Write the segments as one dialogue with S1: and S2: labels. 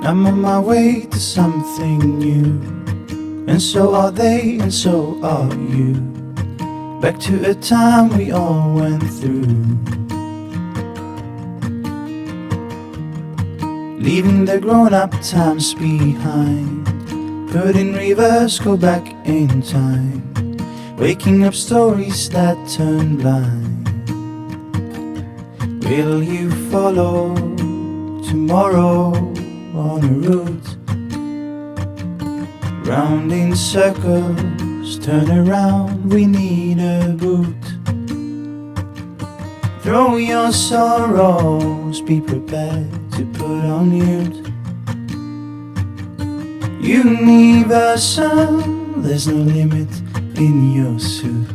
S1: I'm on my way to something new, and so are they, and so are you. Back to a time we all went through, leaving the grown-up times behind. Put in reverse, go back in time, waking up stories that turn blind. Will you follow tomorrow on a route, round in circles, turn around, we need a boot. Throw your sorrows, be prepared to put on mute. Universal, there's no limit in your suit.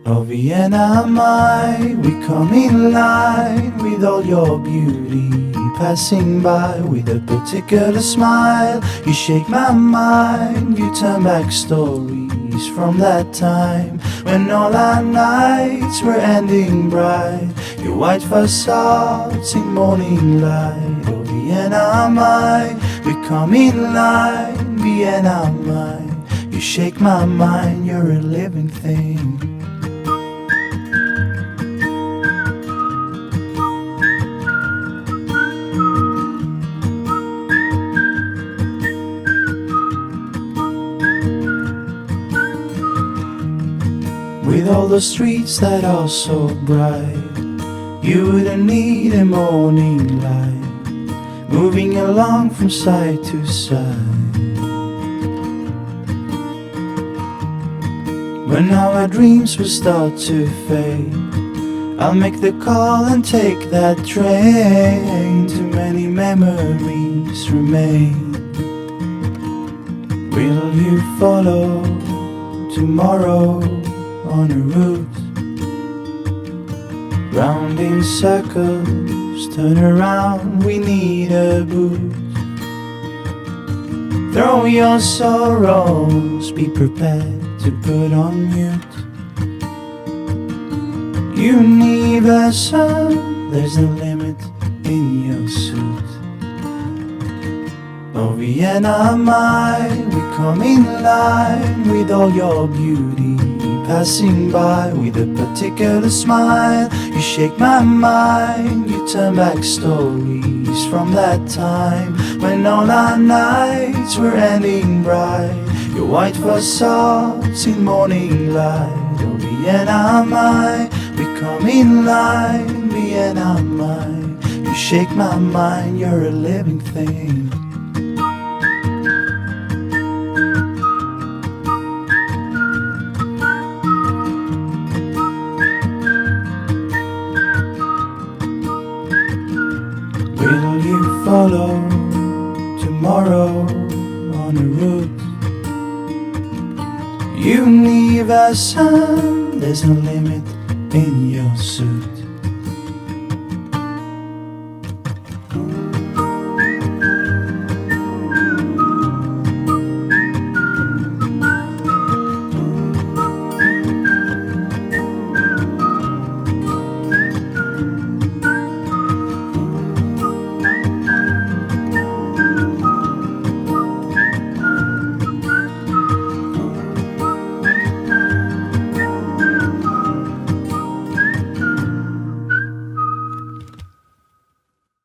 S1: Oh Vienna, my, we come in line with all your beauty, passing by with a particular smile. You shake my mind, you turn back stories from that time when all our nights were ending bright. Your white facades in morning light. Oh Vienna, my, we come in line, Vienna, my. You shake my mind, you're a living thing. With all the streets that are so bright, you wouldn't need a morning light, moving along from side to side. When our dreams will start to fade, I'll make the call and take that train. Too many memories remain. Will you follow tomorrow on a route, round in circles, turn around, we need a boot. Throw your sorrows, be prepared to put on mute. Universal, there's no limit in your suit. Oh Vienna, my, we come in line with all your beauty, passing by with a particular smile. You shake my mind, you turn back stories from that time when all our nights were ending bright. Your white facades in morning light. Oh Vienna, my, we come in line, Vienna, my. You shake my mind, you're a living thing. Will you follow tomorrow on a route, universal, there's no limit in